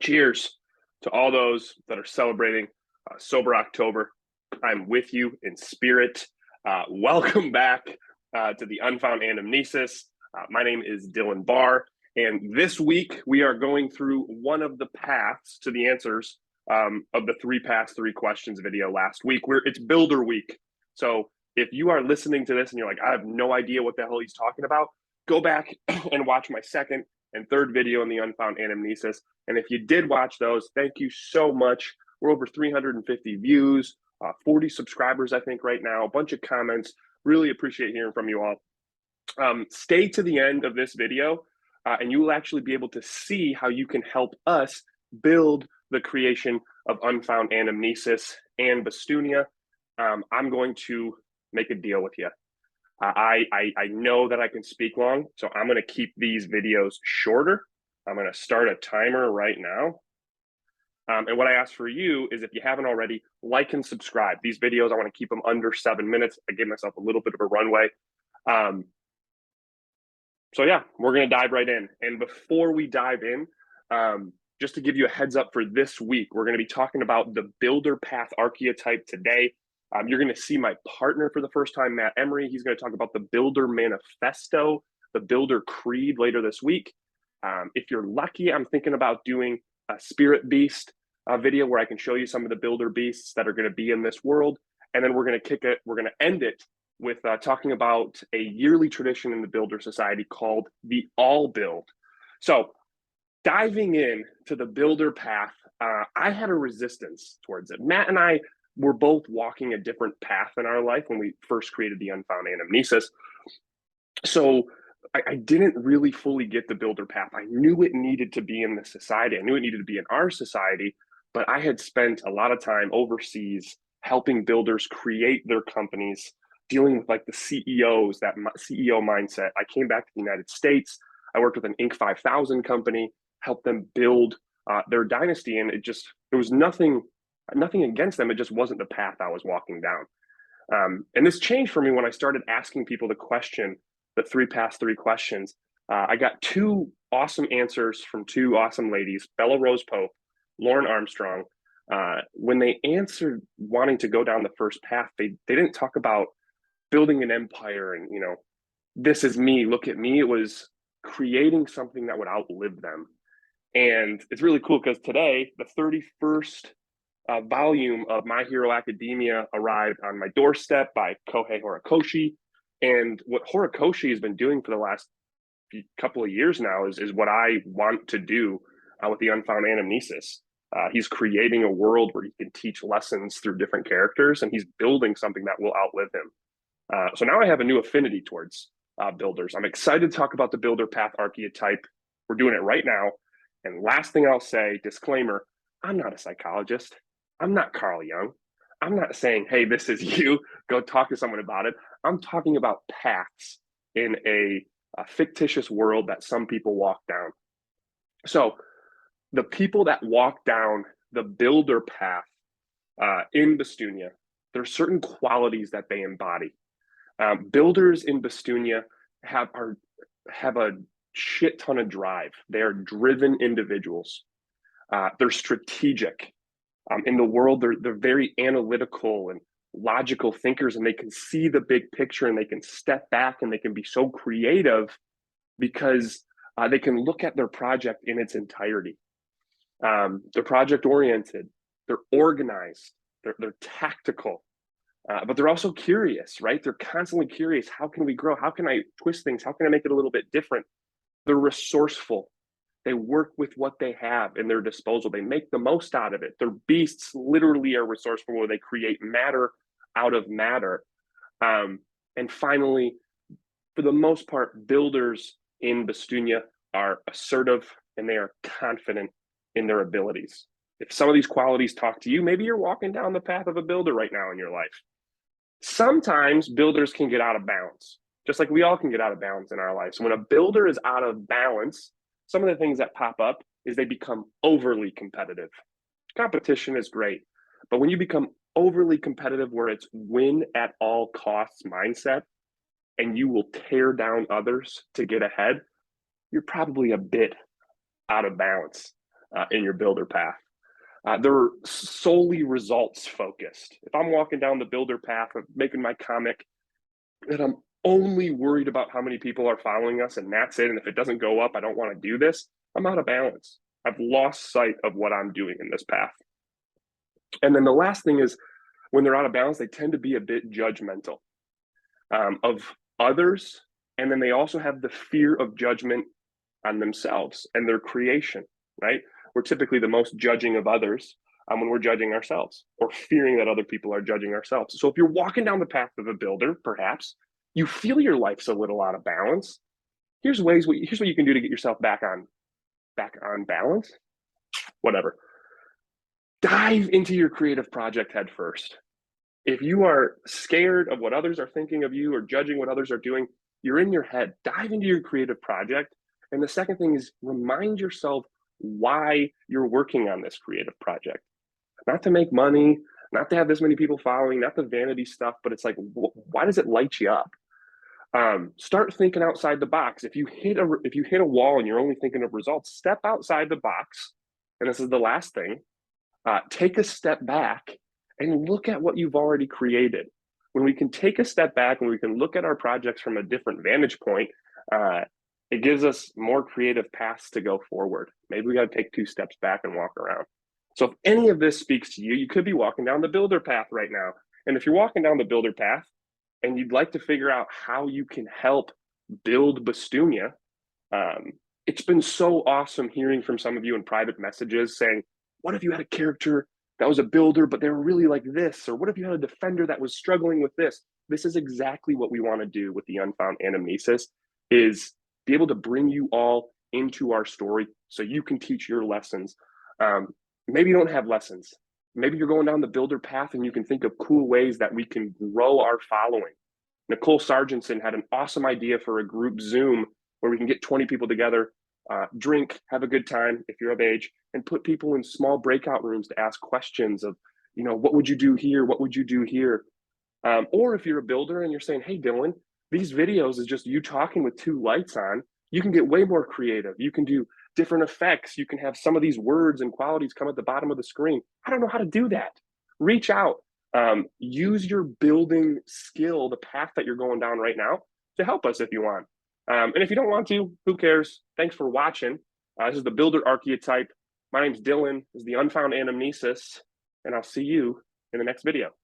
Cheers to all those that are celebrating Sober October. I'm with you in spirit. Welcome back to the Unfound Anamnesis. My name is Dillon Barr, and this week we are going through one of the paths to the answers of the three paths, three questions video last week. It's Builder Week. So if you are listening to this and you're like, I have no idea what the hell he's talking about, go back and watch my second and third video in the Unfound Anamnesis. And if you did watch those, thank you so much. We're over 350 views, 40 subscribers, I think, right now, a bunch of comments. Really appreciate hearing from you all. Stay to the end of this video, and you will actually be able to see how you can help us build the creation of Unfound Anamnesis and Bastunia. I'm going to make a deal with you. I know that I can speak long, so I'm going to keep these videos shorter. I'm going to start a timer right now. And what I ask for you is, if you haven't already, like and subscribe. These videos, I want to keep them under 7 minutes. I give myself a little bit of a runway. So yeah, we're going to dive right in. And before we dive in, just to give you a heads up for this week, we're going to be talking about the Builder Path Archetype today. You're going to see my partner for the first time, Matt Emery. He's going to talk about the Builder Manifesto, the Builder Creed later this week. If you're lucky, I'm thinking about doing a Spirit Beast video where I can show you some of the Builder Beasts that are going to be in this world. And then we're going to end it with talking about a yearly tradition in the Builder Society called the All Build. So diving in to the Builder Path, I had a resistance towards it. Matt and I were both walking a different path in our life when we first created the Unfound Anamnesis. So I didn't really fully get the Builder Path. I knew it needed to be in the society. I knew it needed to be in our society, but I had spent a lot of time overseas helping builders create their companies, dealing with like the CEOs, that CEO mindset. I came back to the United States. I worked with an Inc. 5000 company, helped them build their dynasty. And there was nothing against them. It just wasn't the path I was walking down. And this changed for me when I started asking people the question, the three paths, three questions. I got two awesome answers from two awesome ladies, Bella Rose Pope, Lauren Armstrong. When they answered wanting to go down the first path, they didn't talk about building an empire and, this is me, look at me. It was creating something that would outlive them. And it's really cool because today, the 31st volume of My Hero Academia arrived on my doorstep by Kohei Horikoshi. And what Horikoshi has been doing for the last couple of years now is what I want to do with the Unfound Anamnesis. He's creating a world where he can teach lessons through different characters, and he's building something that will outlive him. So now I have a new affinity towards builders. I'm excited to talk about the Builder Path Archetype. We're doing it right now. And last thing I'll say, disclaimer, I'm not a psychologist. I'm not Carl Jung. I'm not saying, hey, this is you, go talk to someone about it. I'm talking about paths in a fictitious world that some people walk down. So the people that walk down the Builder Path in Bastunia, there are certain qualities that they embody. Builders in Bastunia have a shit ton of drive. They are driven individuals. They're strategic. In the world, they're very analytical and logical thinkers, and they can see the big picture, and they can step back, and they can be so creative because they can look at their project in its entirety. They're project oriented, they're organized, they're tactical, but they're also curious, right? They're constantly curious. How can we grow? How can I twist things? How can I make it a little bit different? They're resourceful. They work with what they have in their disposal. They make the most out of it. Their beasts literally are resourceful, where they create matter out of matter. And finally, for the most part, builders in Bastunia are assertive, and they are confident in their abilities. If some of these qualities talk to you, maybe you're walking down the path of a builder right now in your life. Sometimes builders can get out of balance, just like we all can get out of balance in our lives. So when a builder is out of balance, some of the things that pop up is they become overly competitive. Competition is great, but when you become overly competitive, where it's win at all costs mindset, and you will tear down others to get ahead, you're probably a bit out of balance. in your builder path. They're solely results focused. If I'm walking down the builder path of making my comic and I'm only worried about how many people are following us and that's it, and if it doesn't go up, I don't want to do this, I'm out of balance. I've lost sight of what I'm doing in this path. And then the last thing is, when they're out of balance, they tend to be a bit judgmental of others. And then they also have the fear of judgment on themselves and their creation, right? We're typically the most judging of others when we're judging ourselves or fearing that other people are judging ourselves. So if you're walking down the path of a builder, perhaps you feel your life's a little out of balance. Here's what you can do to get yourself back on balance. Whatever. Dive into your creative project head first. If you are scared of what others are thinking of you or judging what others are doing, you're in your head. Dive into your creative project. And the second thing is, remind yourself why you're working on this creative project. Not to make money, not to have this many people following, not the vanity stuff, but it's like, why does it light you up? Start thinking outside the box. If you hit a wall and you're only thinking of results, step outside the box. And this is the last thing. Take a step back and look at what you've already created. When we can take a step back and we can look at our projects from a different vantage point, it gives us more creative paths to go forward. Maybe we got to take 2 steps back and walk around. So if any of this speaks to you, you could be walking down the builder path right now. And if you're walking down the builder path and you'd like to figure out how you can help build Bastunia, it's been so awesome hearing from some of you in private messages saying, what if you had a character that was a builder, but they were really like this? Or what if you had a defender that was struggling with this? This is exactly what we want to do with the Unfound Anamnesis, is be able to bring you all into our story so you can teach your lessons. Maybe you don't have lessons. Maybe you're going down the builder path and you can think of cool ways that we can grow our following. Nicole Sargentson had an awesome idea for a group Zoom where we can get 20 people together, drink, have a good time if you're of age, and put people in small breakout rooms to ask questions of, what would you do here? What would you do here? Or if you're a builder and you're saying, hey, Dylan, these videos is just you talking with 2 lights on, you can get way more creative. You can do different effects. You can have some of these words and qualities come at the bottom of the screen. I don't know how to do that. Reach out. Use your building skill, the path that you're going down right now, to help us if you want. And if you don't want to, who cares? Thanks for watching. This is the Builder Archetype. My name's Dylan. This is the Unfound Anamnesis, and I'll see you in the next video.